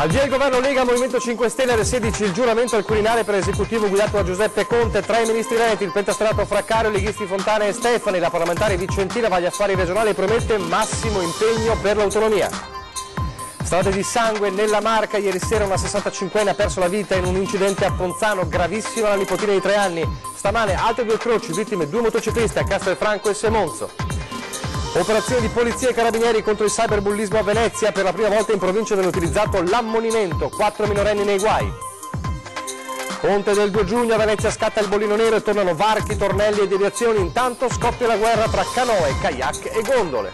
Al via il governo Lega Movimento 5 Stelle alle 16 il giuramento al Quirinale per l'esecutivo guidato da Giuseppe Conte, 3 ministri veneti, il pentastellato Fraccaro, i leghisti Fontana e Stefani, la parlamentare Vicentina va agli affari regionali e promette massimo impegno per l'autonomia. Strade di sangue nella Marca, ieri sera una 65enne ha perso la vita in un incidente a Ponzano, gravissima la nipotina di 3 anni. Stamane altre 2 croci, vittime 2 motociclisti a Castelfranco e Semonzo. Operazione di polizia e carabinieri contro il cyberbullismo a Venezia, per la prima volta in provincia viene utilizzato l'ammonimento, 4 minorenni nei guai. Ponte del 2 giugno, a Venezia scatta il bollino nero e tornano varchi, tornelli e deviazioni, intanto scoppia la guerra tra canoe, kayak e gondole.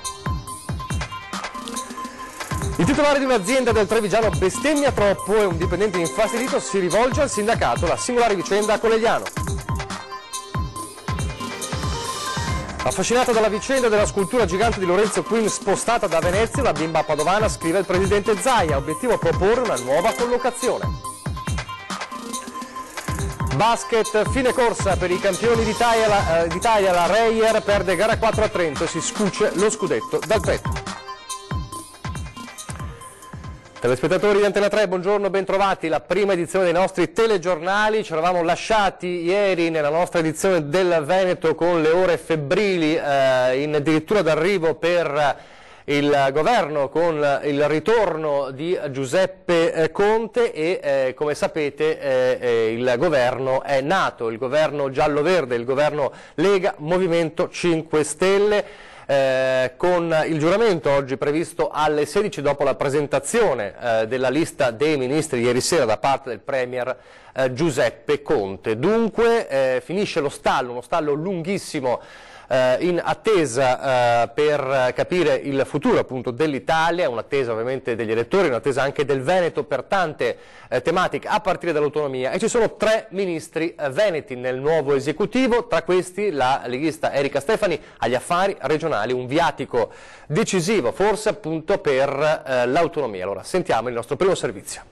Il titolare di un'azienda del Trevigiano bestemmia troppo e un dipendente infastidito si rivolge al sindacato, la singolare vicenda a Conegliano. Affascinata dalla vicenda della scultura gigante di Lorenzo Quinn spostata da Venezia, la bimba padovana scrive al presidente Zaia, obiettivo proporre una nuova collocazione. Basket, fine corsa per i campioni d'Italia, la Reyer perde gara 4 a Trento e si scuce lo scudetto dal petto. Telespettatori di Antena 3, buongiorno, bentrovati. La prima edizione dei nostri telegiornali. Ci eravamo lasciati ieri nella nostra edizione del Veneto con le ore febbrili in addirittura d'arrivo per il governo con il ritorno di Giuseppe Conte e come sapete il governo è nato, il governo giallo-verde, il governo Lega Movimento 5 Stelle. Con il giuramento oggi previsto alle 16 dopo la presentazione della lista dei ministri ieri sera da parte del Premier Giuseppe Conte. Dunque finisce lo stallo, uno stallo lunghissimo in attesa per capire il futuro appunto dell'Italia, un'attesa ovviamente degli elettori, un'attesa anche del Veneto per tante tematiche a partire dall'autonomia, e ci sono 3 ministri veneti nel nuovo esecutivo, tra questi la leghista Erika Stefani agli affari regionali, un viatico decisivo forse appunto per l'autonomia. Allora sentiamo il nostro primo servizio.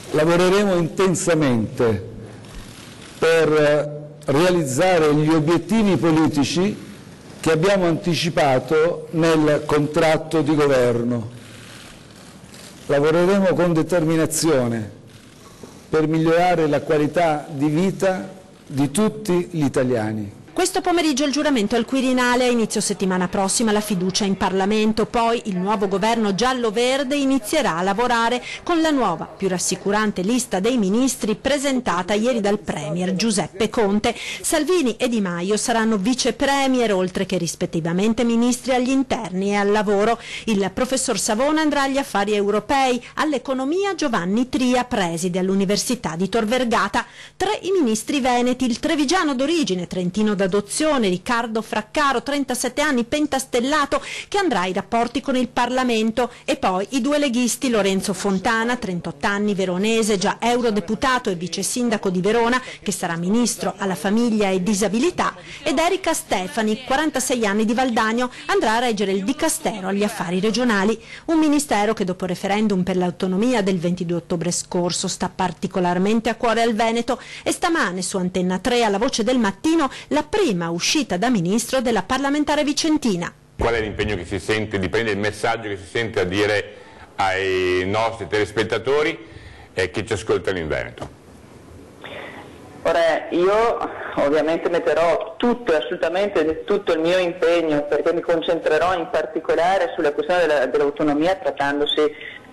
Lavoreremo intensamente per realizzare gli obiettivi politici che abbiamo anticipato nel contratto di governo. Lavoreremo con determinazione per migliorare la qualità di vita di tutti gli italiani. Questo pomeriggio il giuramento al Quirinale, a inizio settimana prossima la fiducia in Parlamento, poi il nuovo governo giallo-verde inizierà a lavorare con la nuova, più rassicurante lista dei ministri presentata ieri dal Premier Giuseppe Conte. Salvini e Di Maio saranno vice premier, oltre che rispettivamente ministri agli interni e al lavoro. Il professor Savona andrà agli affari europei, all'economia Giovanni Tria, preside all'Università di Tor Vergata. 3 i ministri veneti, il trevigiano d'origine, trentino d'adozione, Riccardo Fraccaro, 37 anni, pentastellato, che andrà ai rapporti con il Parlamento, e poi i 2 leghisti, Lorenzo Fontana, 38 anni, veronese, già eurodeputato e vice sindaco di Verona, che sarà ministro alla famiglia e disabilità, ed Erika Stefani, 46 anni, di Valdagno, andrà a reggere il dicastero agli affari regionali, un ministero che dopo il referendum per l'autonomia del 22 ottobre scorso sta particolarmente a cuore al Veneto, e stamane su Antenna 3 alla Voce del Mattino la prima uscita da ministro della parlamentare vicentina. Qual è l'impegno che si sente, dipende dal messaggio che si sente a dire ai nostri telespettatori che ci ascoltano in Veneto. Ora, io ovviamente metterò tutto, assolutamente tutto il mio impegno, perché mi concentrerò in particolare sulla questione dell'autonomia, trattandosi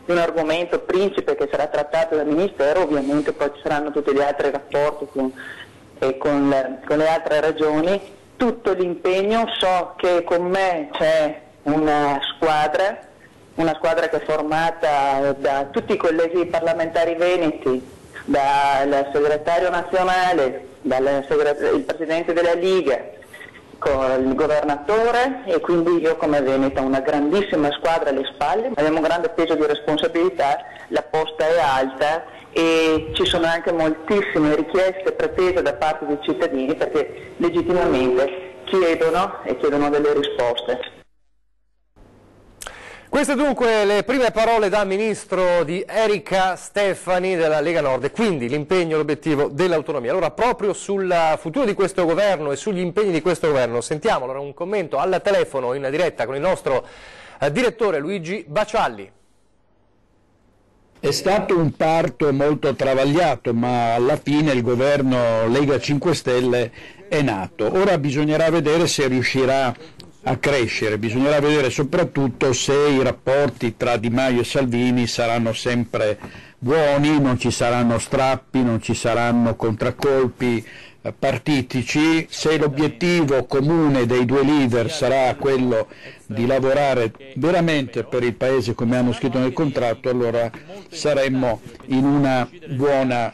di un argomento principe che sarà trattato dal Ministero. Ovviamente poi ci saranno tutti gli altri rapporti con le altre regioni. Tutto l'impegno, so che con me c'è una squadra che è formata da tutti i colleghi parlamentari veneti, dal segretario nazionale, il presidente della Liga, con il governatore, e quindi io come Veneto ho una grandissima squadra alle spalle, abbiamo un grande peso di responsabilità, la posta è alta e ci sono anche moltissime richieste pretese da parte dei cittadini, perché legittimamente chiedono delle risposte. Queste dunque le prime parole da ministro di Erika Stefani della Lega Nord, e quindi l'impegno e l'obiettivo dell'autonomia. Allora, proprio sul futuro di questo governo e sugli impegni di questo governo sentiamo allora un commento al telefono in diretta con il nostro direttore Luigi Bacialli. È stato un parto molto travagliato, ma alla fine il governo Lega 5 Stelle è nato. Ora bisognerà vedere se riuscirà a crescere, bisognerà vedere soprattutto se i rapporti tra Di Maio e Salvini saranno sempre buoni, non ci saranno strappi, non ci saranno contraccolpi partitici, se l'obiettivo comune dei due leader sarà quello di lavorare veramente per il Paese come hanno scritto nel contratto, allora saremmo in una buona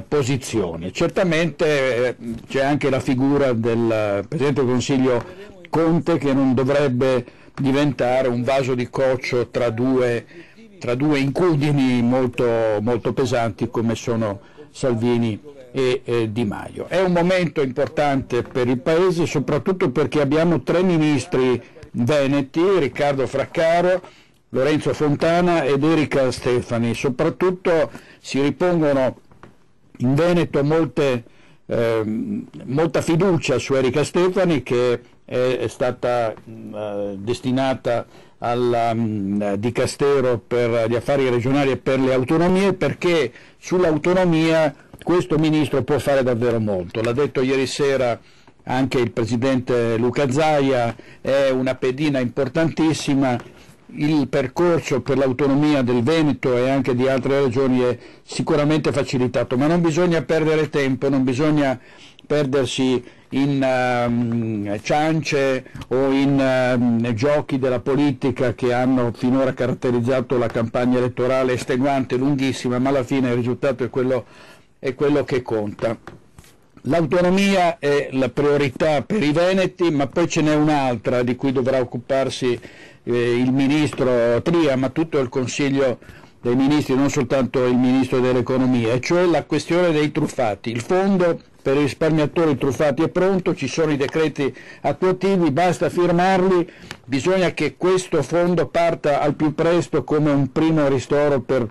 posizione. Certamente c'è anche la figura del Presidente del Consiglio Conte, che non dovrebbe diventare un vaso di coccio tra due incudini molto pesanti come sono Salvini e Di Maio. È un momento importante per il Paese, soprattutto perché abbiamo 3 ministri veneti, Riccardo Fraccaro, Lorenzo Fontana ed Erika Stefani. Soprattutto si ripongono in Veneto molta fiducia su Erika Stefani, che è stata destinata al Dicastero per gli affari regionali e per le autonomie, perché sull'autonomia questo ministro può fare davvero molto. L'ha detto ieri sera anche il presidente Luca Zaia, è una pedina importantissima. Il percorso per l'autonomia del Veneto e anche di altre regioni è sicuramente facilitato, ma non bisogna perdere tempo, non bisogna perdersi in ciance o in giochi della politica che hanno finora caratterizzato la campagna elettorale, estenuante, lunghissima, ma alla fine il risultato è quello che conta. L'autonomia è la priorità per i veneti, ma poi ce n'è un'altra di cui dovrà occuparsi il ministro Tria, ma tutto il Consiglio dei Ministri, non soltanto il Ministro dell'Economia, e cioè la questione dei truffati. Il fondo per i risparmiatori truffati è pronto, ci sono i decreti attuativi, basta firmarli, bisogna che questo fondo parta al più presto come un primo ristoro per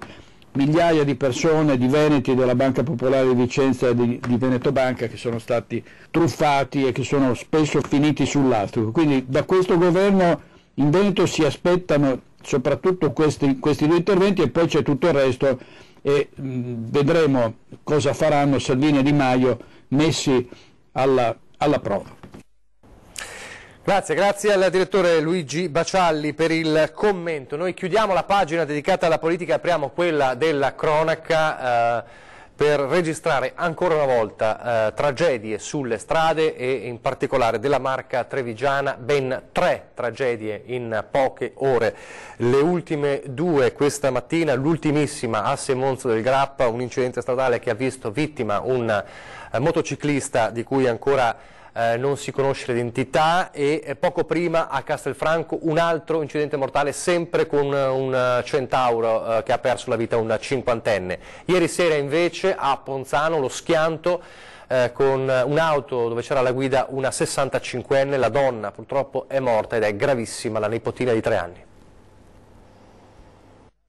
migliaia di persone, di veneti della Banca Popolare di Vicenza e di Veneto Banca, che sono stati truffati e che sono spesso finiti sul lastrico. Quindi da questo governo in Veneto si aspettano soprattutto questi 2 interventi, e poi c'è tutto il resto, e vedremo cosa faranno Salvini e Di Maio messi alla prova. Grazie al direttore Luigi Bacialli per il commento. Noi chiudiamo la pagina dedicata alla politica e apriamo quella della cronaca per registrare ancora una volta tragedie sulle strade, e in particolare della Marca trevigiana, ben 3 tragedie in poche ore. Le ultime 2 questa mattina, l'ultimissima a Monza del Grappa, un incidente stradale che ha visto vittima un motociclista di cui ancora non si conosce l'identità, e poco prima a Castelfranco un altro incidente mortale, sempre con un centauro che ha perso la vita, un 50enne. Ieri sera invece a Ponzano lo schianto con un'auto dove c'era alla guida una 65enne, la donna purtroppo è morta ed è gravissima la nipotina di 3 anni.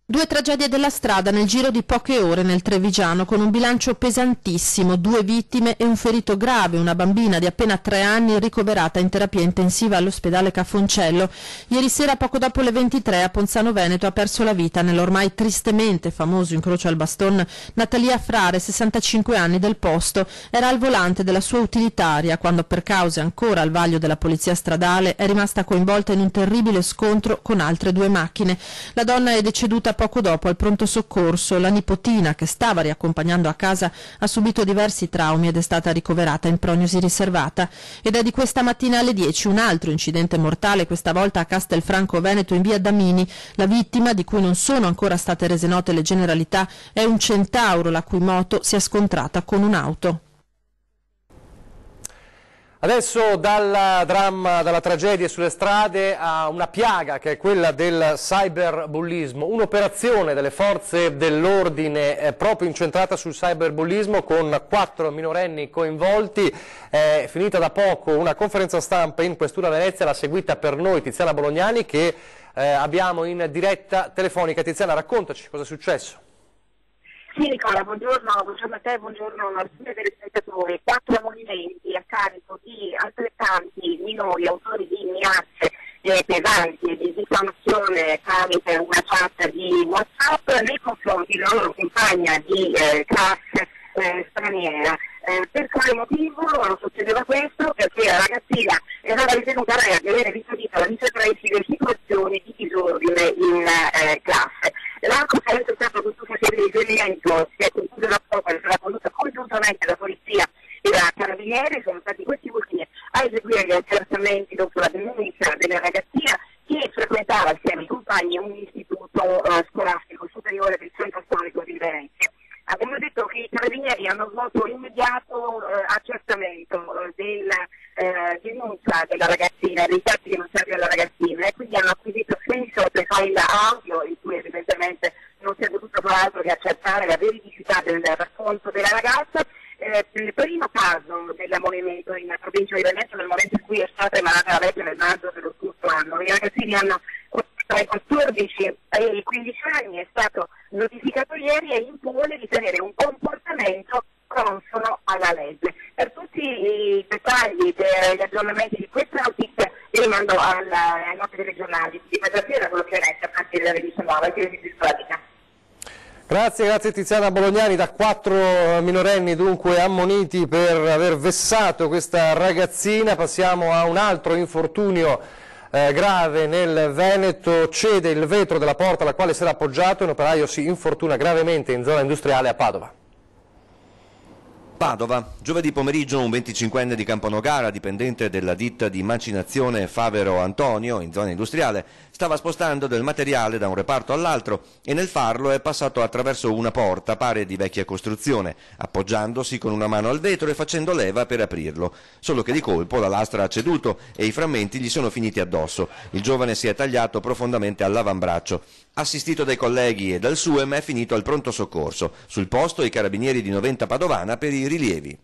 2 tragedie della strada nel giro di poche ore nel Trevigiano, con un bilancio pesantissimo, 2 vittime e un ferito grave, una bambina di appena 3 anni ricoverata in terapia intensiva all'ospedale Cafoncello. Ieri sera, poco dopo le 23, a Ponzano Veneto ha perso la vita nell'ormai tristemente famoso incrocio al baston Natalia Frare, 65 anni, del posto. Era al volante della sua utilitaria quando, per cause ancora al vaglio della polizia stradale, è rimasta coinvolta in un terribile scontro con altre 2 macchine. La donna è deceduta poco dopo al pronto soccorso. La nipotina, che stava riaccompagnando a casa, ha subito diversi traumi ed è stata ricoverata in prognosi riservata. Ed è di questa mattina alle 10 un altro incidente mortale, questa volta a Castelfranco Veneto in via Damini. La vittima, di cui non sono ancora state rese note le generalità, è un centauro la cui moto si è scontrata con un'auto. Adesso dal dramma, dalla tragedia sulle strade, a una piaga che è quella del cyberbullismo, un'operazione delle forze dell'ordine proprio incentrata sul cyberbullismo, con 4 minorenni coinvolti. È finita da poco una conferenza stampa in Questura Venezia, l'ha seguita per noi Tiziana Bolognani, che abbiamo in diretta telefonica. Tiziana, raccontaci cosa è successo. Sì, Nicola, buongiorno a te, buongiorno a tutti i telespettatori. 4 ammonimenti a carico di altrettanti minori autori di minacce pesanti di diffamazione tramite una chat di WhatsApp nei confronti della loro compagna di classe straniera. Per quale motivo succedeva questo? Perché la ragazzina era ritenuta rea di avere riferito alla vicepreside situazioni di disordine in classe. La conferenza è stata tutta una serie di riferimenti, si è conclusa da poco, è stata condotta congiuntamente da polizia e da carabinieri, sono stati questi ultimi a eseguire gli accertamenti dopo la denuncia della ragazzina che frequentava assieme ai compagni un istituto scolastico superiore del centro storico di Venezia. Abbiamo detto che i carabinieri hanno svolto immediato accertamento della denuncia della ragazzina, dei fatti denunciati dalla ragazzina, e quindi hanno acquisito screenshot e file audio in cui evidentemente non si è potuto fare altro che accertare la veridicità del racconto della ragazza. Il primo caso dell'ammonimento in provincia di Veneto nel momento in cui è stata emanata la legge nel maggio dello scorso anno. I ragazzini hanno tra i 14 e i 15 anni, è stato notificato ieri e impone di tenere un comportamento consono alla legge. Per tutti i dettagli, per gli aggiornamenti di questa notizia, vi rimando ai nostri regionali di questa sera, quello che resta a partire dalle 19 che si pratica. Grazie Tiziana Bolognani. Da 4 minorenni dunque ammoniti per aver vessato questa ragazzina, passiamo a un altro infortunio grave nel Veneto. Cede il vetro della porta alla quale si era appoggiato e un operaio si infortuna gravemente in zona industriale a Padova. Padova, giovedì pomeriggio un 25enne di Camponogara, dipendente della ditta di macinazione Favero Antonio, in zona industriale, stava spostando del materiale da un reparto all'altro e nel farlo è passato attraverso una porta, pare di vecchia costruzione, appoggiandosi con una mano al vetro e facendo leva per aprirlo. Solo che di colpo la lastra ha ceduto e i frammenti gli sono finiti addosso. Il giovane si è tagliato profondamente all'avambraccio. Assistito dai colleghi e dal SUEM è finito al pronto soccorso. Sul posto i carabinieri di Noventa Padovana per i rilievi.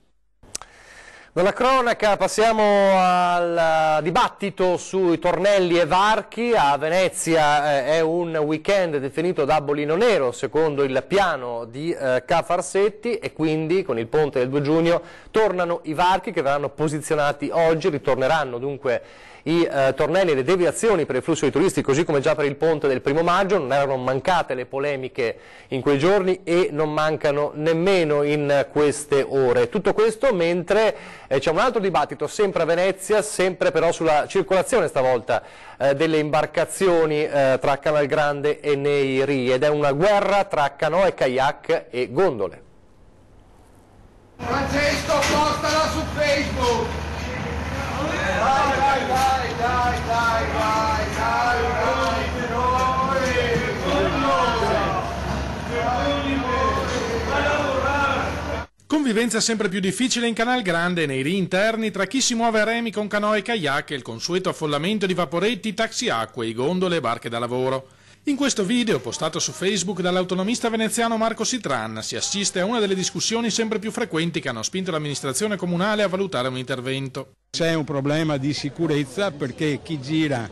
Dalla cronaca passiamo al dibattito sui tornelli e varchi. A Venezia è un weekend definito da bollino nero secondo il piano di Ca' Farsetti e quindi con il ponte del 2 giugno tornano i varchi che verranno posizionati oggi, ritorneranno dunque i tornelli e le deviazioni per il flusso di turisti, così come già per il ponte del 1° maggio. Non erano mancate le polemiche in quei giorni e non mancano nemmeno in queste ore. Tutto questo mentre c'è un altro dibattito sempre a Venezia, sempre però sulla circolazione stavolta delle imbarcazioni tra Canal Grande e Neiri, ed è una guerra tra canoe, kayak e gondole. Francesco, postala su Facebook! Convivenza sempre più difficile in Canal Grande e nei ri interni tra chi si muove a remi con canoe e kayak e il consueto affollamento di vaporetti, taxiacque, gondole e barche da lavoro. In questo video, postato su Facebook dall'autonomista veneziano Marco Sitran, si assiste a una delle discussioni sempre più frequenti che hanno spinto l'amministrazione comunale a valutare un intervento. C'è un problema di sicurezza perché chi gira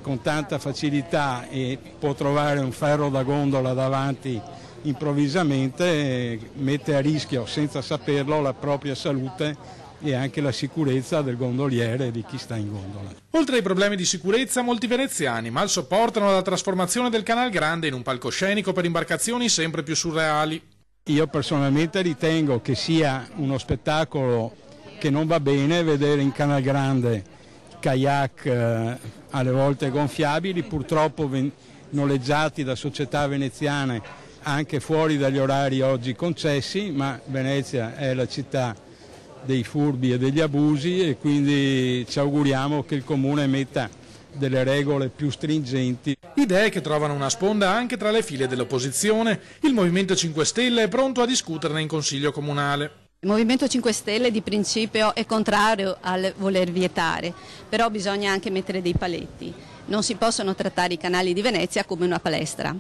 con tanta facilità e può trovare un ferro da gondola davanti improvvisamente mette a rischio, senza saperlo, la propria salute e anche la sicurezza del gondoliere e di chi sta in gondola. Oltre ai problemi di sicurezza, molti veneziani mal sopportano la trasformazione del Canal Grande in un palcoscenico per imbarcazioni sempre più surreali. Io personalmente ritengo che sia uno spettacolo che non va bene vedere in Canal Grande kayak alle volte gonfiabili, purtroppo noleggiati da società veneziane anche fuori dagli orari oggi concessi, ma Venezia è la città dei furbi e degli abusi e quindi ci auguriamo che il Comune metta delle regole più stringenti. Idee che trovano una sponda anche tra le file dell'opposizione. Il Movimento 5 Stelle è pronto a discuterne in Consiglio Comunale. Il Movimento 5 Stelle di principio è contrario al voler vietare, però bisogna anche mettere dei paletti. Non si possono trattare i canali di Venezia come una palestra.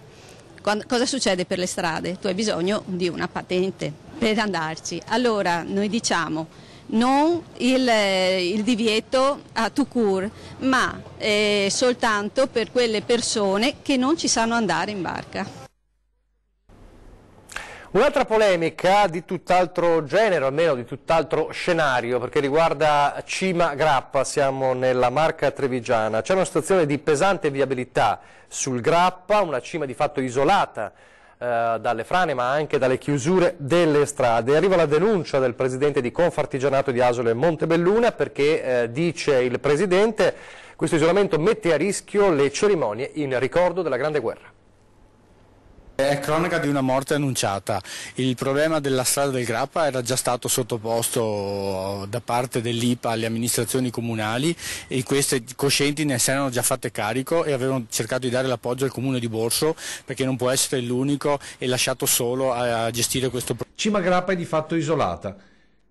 Cosa succede per le strade? Tu hai bisogno di una patente per andarci. Allora noi diciamo non il divieto a tout court, ma soltanto per quelle persone che non ci sanno andare in barca. Un'altra polemica di tutt'altro genere, almeno di tutt'altro scenario, perché riguarda Cima Grappa, siamo nella Marca trevigiana. C'è una situazione di pesante viabilità sul Grappa, una cima di fatto isolata dalle frane ma anche dalle chiusure delle strade. Arriva la denuncia del presidente di Confartigianato di Asole Montebelluna perché, dice il presidente, questo isolamento mette a rischio le cerimonie in ricordo della Grande Guerra. È cronaca di una morte annunciata. Il problema della strada del Grappa era già stato sottoposto da parte dell'IPA alle amministrazioni comunali e queste coscienti ne si erano già fatte carico e avevano cercato di dare l'appoggio al comune di Borso perché non può essere l'unico e lasciato solo a gestire questo problema. Cima Grappa è di fatto isolata.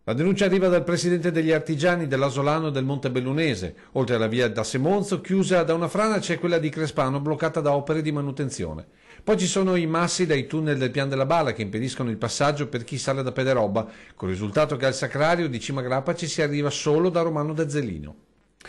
La denuncia arriva dal presidente degli artigiani dell'Asolano e del Montebellunese. Oltre alla via da Semonzo, chiusa da una frana, c'è quella di Crespano, bloccata da opere di manutenzione. Poi ci sono i massi dai tunnel del Pian della Bala che impediscono il passaggio per chi sale da Pederobba, con il risultato che al Sacrario di Cima Grappa ci si arriva solo da Romano Dezzellino.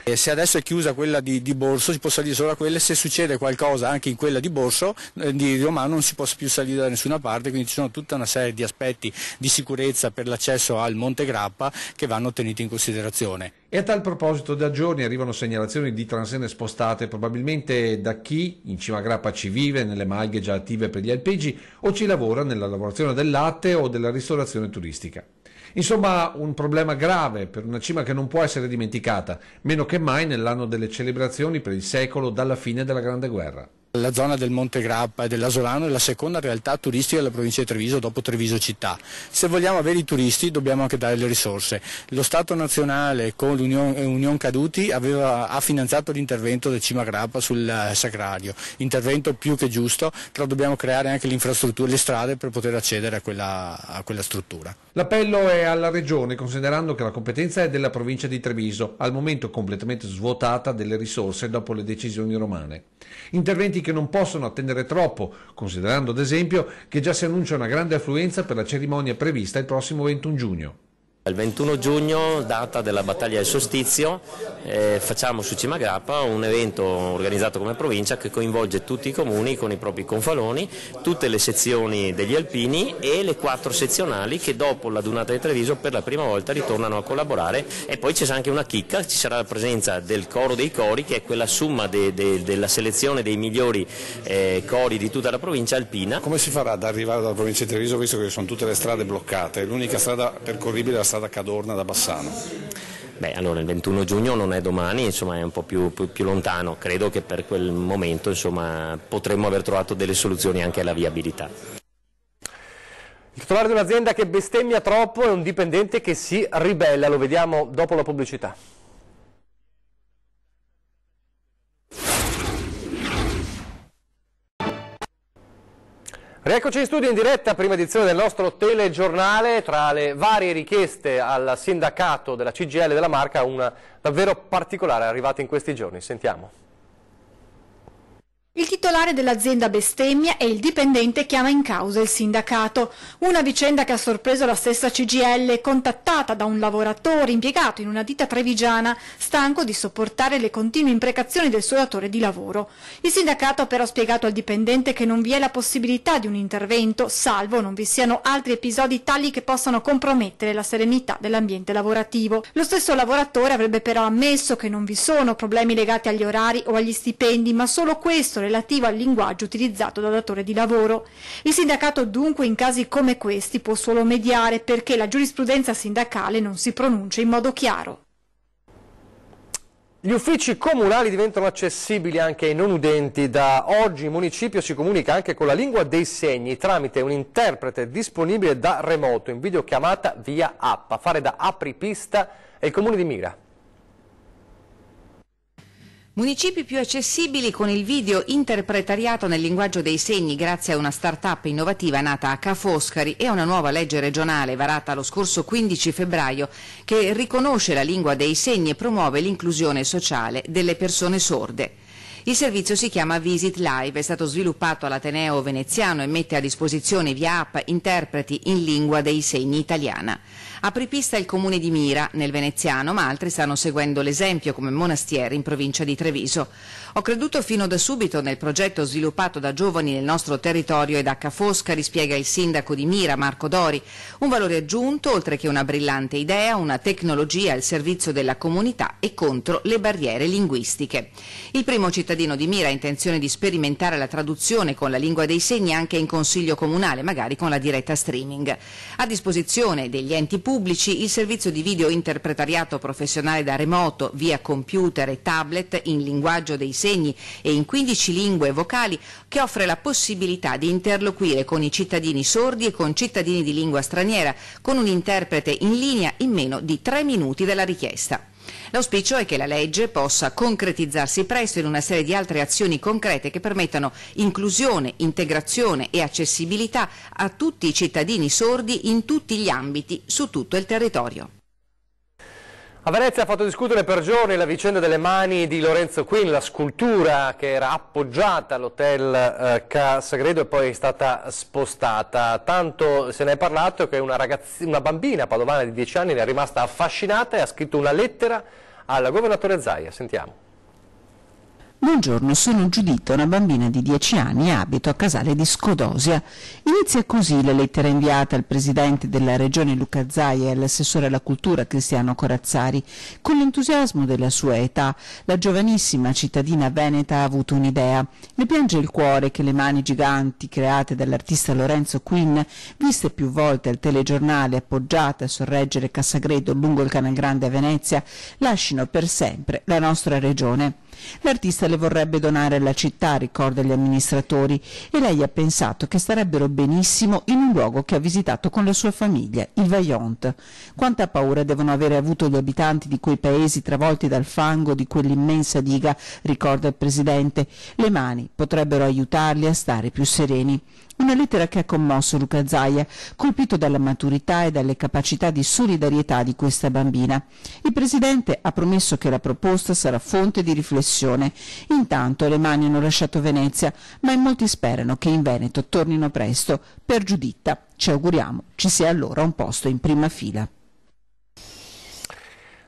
E se adesso è chiusa quella di Borso si può salire solo a quelle, se succede qualcosa anche in quella di Borso, di Romano non si può più salire da nessuna parte, quindi ci sono tutta una serie di aspetti di sicurezza per l'accesso al Monte Grappa che vanno tenuti in considerazione. E a tal proposito da giorni arrivano segnalazioni di transenne spostate, probabilmente da chi in Cima Grappa ci vive, nelle malghe già attive per gli alpeggi, o ci lavora nella lavorazione del latte o della ristorazione turistica. Insomma, un problema grave per una cima che non può essere dimenticata, meno che mai nell'anno delle celebrazioni per il secolo dalla fine della Grande Guerra. La zona del Monte Grappa e dell'Asolano è la seconda realtà turistica della provincia di Treviso dopo Treviso città. Se vogliamo avere i turisti dobbiamo anche dare le risorse. Lo Stato nazionale con l'Unione Caduti ha finanziato l'intervento del Cima Grappa sul Sacrario, intervento più che giusto, però dobbiamo creare anche le infrastrutture, le strade per poter accedere a quella struttura. L'appello è alla Regione, considerando che la competenza è della provincia di Treviso, al momento completamente svuotata delle risorse dopo le decisioni romane. Interventi che non possono attendere troppo, considerando ad esempio che già si annuncia una grande affluenza per la cerimonia prevista il prossimo 21 giugno. Il 21 giugno, data della battaglia del solstizio, facciamo su Cima Grappa un evento organizzato come provincia che coinvolge tutti i comuni con i propri confaloni, tutte le sezioni degli alpini e le 4 sezionali che dopo la Dunata di Treviso per la prima volta ritornano a collaborare. E poi c'è anche una chicca, ci sarà la presenza del coro dei cori, che è quella somma della selezione dei migliori cori di tutta la provincia alpina. Come si farà ad arrivare dalla provincia di Treviso visto che sono tutte le strade bloccate? L'unica strada percorribile è la strada Cadorna da Bassano. Beh, allora il 21 giugno non è domani, insomma è un po' più lontano, credo che per quel momento insomma potremmo aver trovato delle soluzioni anche alla viabilità. Il titolare di un'azienda che bestemmia troppo è un dipendente che si ribella, lo vediamo dopo la pubblicità. Rieccoci in studio in diretta, prima edizione del nostro telegiornale. Tra le varie richieste al sindacato della CGIL della Marca, una davvero particolare è arrivata in questi giorni. Sentiamo. Il titolare dell'azienda bestemmia e il dipendente chiama in causa il sindacato. Una vicenda che ha sorpreso la stessa CGIL, contattata da un lavoratore impiegato in una ditta trevigiana, stanco di sopportare le continue imprecazioni del suo datore di lavoro. Il sindacato ha però spiegato al dipendente che non vi è la possibilità di un intervento, salvo non vi siano altri episodi tali che possano compromettere la serenità dell'ambiente lavorativo. Lo stesso lavoratore avrebbe però ammesso che non vi sono problemi legati agli orari o agli stipendi, ma solo questo relativo al linguaggio utilizzato dal datore di lavoro. Il sindacato dunque in casi come questi può solo mediare perché la giurisprudenza sindacale non si pronuncia in modo chiaro. Gli uffici comunali diventano accessibili anche ai non udenti. Da oggi il municipio si comunica anche con la lingua dei segni tramite un interprete disponibile da remoto in videochiamata via app. A fare da apripista è il comune di Mira. Municipi più accessibili con il video interpretariato nel linguaggio dei segni grazie a una start-up innovativa nata a Ca' Foscari e a una nuova legge regionale varata lo scorso 15 febbraio che riconosce la lingua dei segni e promuove l'inclusione sociale delle persone sorde. Il servizio si chiama Visit Live, è stato sviluppato all'Ateneo Veneziano e mette a disposizione via app interpreti in lingua dei segni italiana. Apripista il comune di Mira, nel Veneziano, ma altri stanno seguendo l'esempio come Monastieri in provincia di Treviso. Ho creduto fino da subito nel progetto sviluppato da giovani nel nostro territorio ed H. Foscari, spiega il sindaco di Mira, Marco Dori. Un valore aggiunto, oltre che una brillante idea, una tecnologia al servizio della comunità e contro le barriere linguistiche. Il primo cittadino di Mira ha intenzione di sperimentare la traduzione con la lingua dei segni anche in consiglio comunale, magari con la diretta streaming. A disposizione degli enti pubblici il servizio di video interpretariato professionale da remoto via computer e tablet in linguaggio dei segni e in 15 lingue vocali, che offre la possibilità di interloquire con i cittadini sordi e con cittadini di lingua straniera con un interprete in linea in meno di 3 minuti dalla richiesta. L'auspicio è che la legge possa concretizzarsi presto in una serie di altre azioni concrete che permettano inclusione, integrazione e accessibilità a tutti i cittadini sordi in tutti gli ambiti, su tutto il territorio. A Venezia ha fatto discutere per giorni la vicenda delle mani di Lorenzo Quinn, la scultura che era appoggiata all'hotel Ca Sagredo e poi è stata spostata. Tanto se ne è parlato che una bambina padovana di 10 anni ne è rimasta affascinata e ha scritto una lettera al governatore Zaia. Sentiamo. Buongiorno, sono Giuditta, una bambina di 10 anni e abito a Casale di Scodosia. Inizia così la lettera inviata al presidente della regione Luca Zaia e all'assessore alla cultura Cristiano Corazzari. Con l'entusiasmo della sua età, la giovanissima cittadina veneta ha avuto un'idea. Le piange il cuore che le mani giganti create dall'artista Lorenzo Quinn, viste più volte al telegiornale appoggiate a sorreggere Ca Sagredo lungo il Canal Grande a Venezia, lascino per sempre la nostra regione. L'artista le vorrebbe donare alla città, ricorda gli amministratori, e lei ha pensato che starebbero benissimo in un luogo che ha visitato con la sua famiglia, il Vaillant. Quanta paura devono avere avuto gli abitanti di quei paesi travolti dal fango di quell'immensa diga, ricorda il presidente. Le mani potrebbero aiutarli a stare più sereni. Una lettera che ha commosso Luca Zaia, colpito dalla maturità e dalle capacità di solidarietà di questa bambina. Il presidente ha promesso che la proposta sarà fonte di riflessione. Intanto le mani hanno lasciato Venezia, ma in molti sperano che in Veneto tornino presto. Per Giuditta ci auguriamo ci sia allora un posto in prima fila.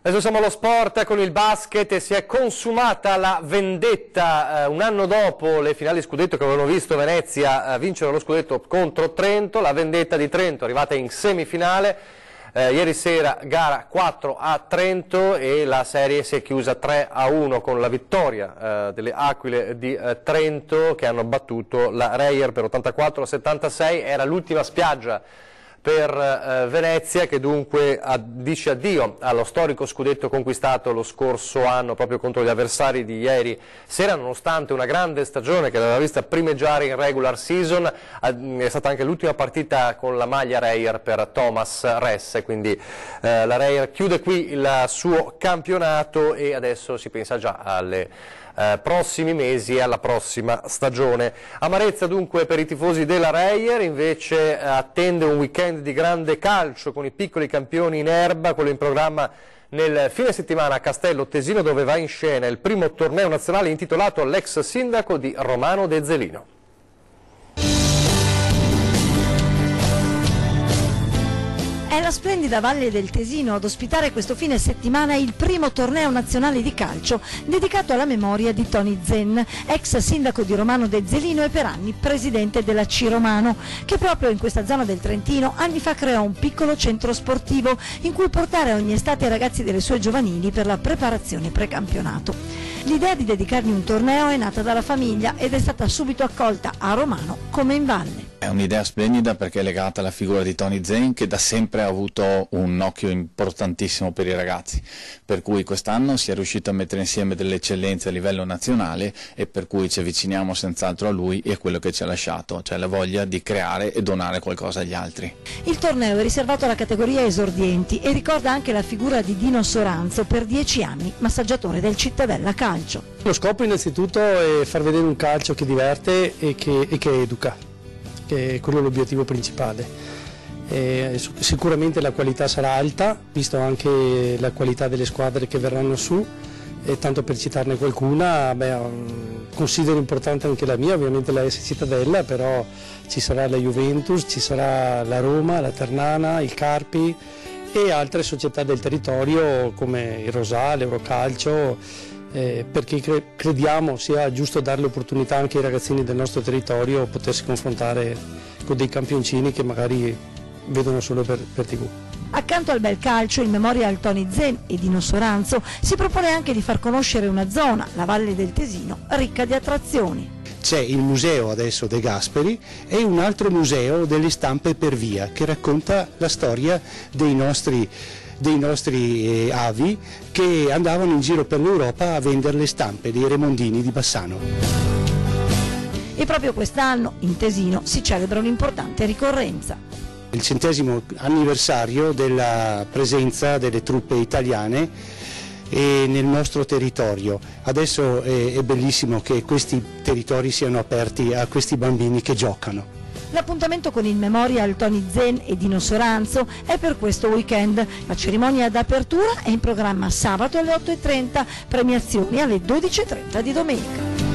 Adesso siamo allo sport con il basket e si è consumata la vendetta un anno dopo le finali scudetto che avevano visto Venezia vincere lo scudetto contro Trento, la vendetta di Trento arrivata in semifinale. Ieri sera gara 4 a Trento e la serie si è chiusa 3-1 con la vittoria delle Aquile di Trento che hanno battuto la Reyer per 84-76, era l'ultima spiaggia per Venezia che dunque dice addio allo storico scudetto conquistato lo scorso anno proprio contro gli avversari di ieri sera, nonostante una grande stagione che l'aveva vista primeggiare in regular season. È stata anche l'ultima partita con la maglia Reyer per Thomas Resse, quindi la Reyer chiude qui il suo campionato e adesso si pensa già alle prossimi mesi e alla prossima stagione. Amarezza dunque per i tifosi della Reyer, invece attende un weekend di grande calcio con i piccoli campioni in erba, quello in programma nel fine settimana a Castello Tesino, dove va in scena il primo torneo nazionale intitolato all'ex sindaco di Romano De Zelino. È la splendida Valle del Tesino ad ospitare questo fine settimana il primo torneo nazionale di calcio dedicato alla memoria di Tony Zen, ex sindaco di Romano De Zelino e per anni presidente della C Romano, che proprio in questa zona del Trentino anni fa creò un piccolo centro sportivo in cui portare ogni estate i ragazzi delle sue giovanili per la preparazione precampionato. L'idea di dedicargli un torneo è nata dalla famiglia ed è stata subito accolta a Romano come in valle. È un'idea splendida perché è legata alla figura di Tony Zen, che da sempre ha avuto un occhio importantissimo per i ragazzi, per cui quest'anno si è riuscito a mettere insieme delle eccellenze a livello nazionale e per cui ci avviciniamo senz'altro a lui e a quello che ci ha lasciato, cioè la voglia di creare e donare qualcosa agli altri. Il torneo è riservato alla categoria esordienti e ricorda anche la figura di Dino Soranzo, per 10 anni massaggiatore del Cittadella Calcio. Lo scopo innanzitutto è far vedere un calcio che diverte e che educa, che è quello l'obiettivo principale. Sicuramente la qualità sarà alta, visto anche la qualità delle squadre che verranno su, E tanto per citarne qualcuna, considero importante anche la mia, ovviamente la S Cittadella, però ci sarà la Juventus, ci sarà la Roma, la Ternana, il Carpi e altre società del territorio come il Rosà, l'Eurocalcio, perché crediamo sia giusto dare l'opportunità anche ai ragazzini del nostro territorio a potersi confrontare con dei campioncini che magari vedono solo per TV. Accanto al bel calcio, il Memorial Tony Zen e Dino Soranzo si propone anche di far conoscere una zona, la Valle del Tesino, ricca di attrazioni. C'è il museo adesso De Gasperi e un altro museo delle stampe per via che racconta la storia dei nostri avi che andavano in giro per l'Europa a vendere le stampe dei remondini di Bassano. E proprio quest'anno in Tesino si celebra un'importante ricorrenza. Il 100° anniversario della presenza delle truppe italiane nel nostro territorio. Adesso è bellissimo che questi territori siano aperti a questi bambini che giocano. L'appuntamento con il Memorial Tony Zen e Dino Soranzo è per questo weekend. La cerimonia d'apertura è in programma sabato alle 8:30, premiazioni alle 12:30 di domenica.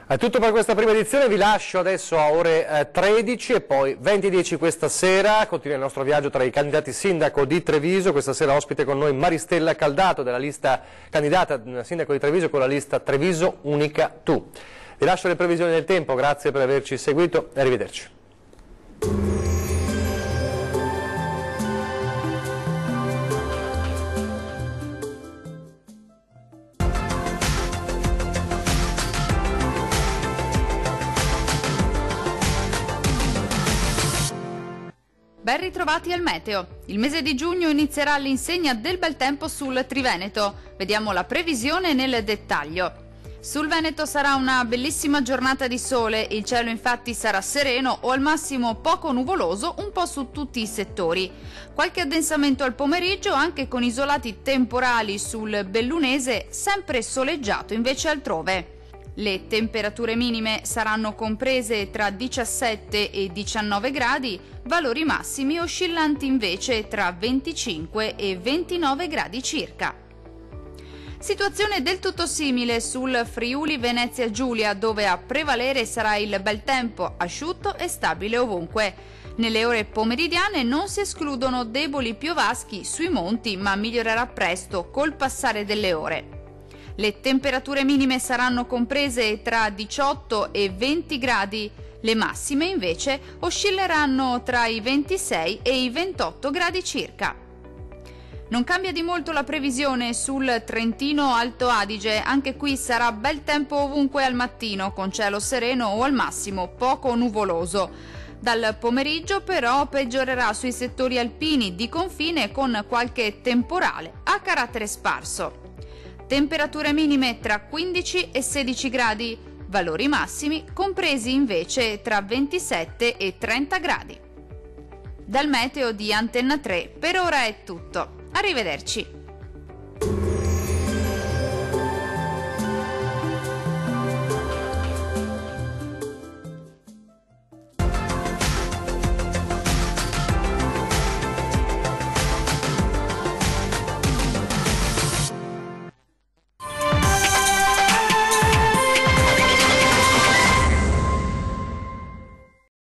È tutto per questa prima edizione, vi lascio adesso a ore 13 e poi 20:10 questa sera. Continua il nostro viaggio tra i candidati sindaco di Treviso. Questa sera ospite con noi Maristella Caldato, della lista candidata sindaco di Treviso con la lista Treviso Unica Tu. Vi lascio le previsioni del tempo, grazie per averci seguito e arrivederci. Ben ritrovati al meteo. Il mese di giugno inizierà all'insegna del bel tempo sul Triveneto. Vediamo la previsione nel dettaglio. Sul Veneto sarà una bellissima giornata di sole, il cielo infatti sarà sereno o al massimo poco nuvoloso un po' su tutti i settori. Qualche addensamento al pomeriggio anche con isolati temporali sul Bellunese, sempre soleggiato invece altrove. Le temperature minime saranno comprese tra 17 e 19 gradi, valori massimi oscillanti invece tra 25 e 29 gradi circa. Situazione del tutto simile sul Friuli Venezia Giulia, dove a prevalere sarà il bel tempo, asciutto e stabile ovunque. Nelle ore pomeridiane non si escludono deboli piovaschi sui monti, ma migliorerà presto col passare delle ore. Le temperature minime saranno comprese tra 18 e 20 gradi, le massime invece oscilleranno tra i 26 e i 28 gradi circa. Non cambia di molto la previsione sul Trentino Alto Adige, anche qui sarà bel tempo ovunque al mattino, con cielo sereno o al massimo poco nuvoloso. Dal pomeriggio però peggiorerà sui settori alpini di confine con qualche temporale a carattere sparso. Temperature minime tra 15 e 16 gradi, valori massimi compresi invece tra 27 e 30 gradi. Dal meteo di Antenna 3 per ora è tutto. Arrivederci.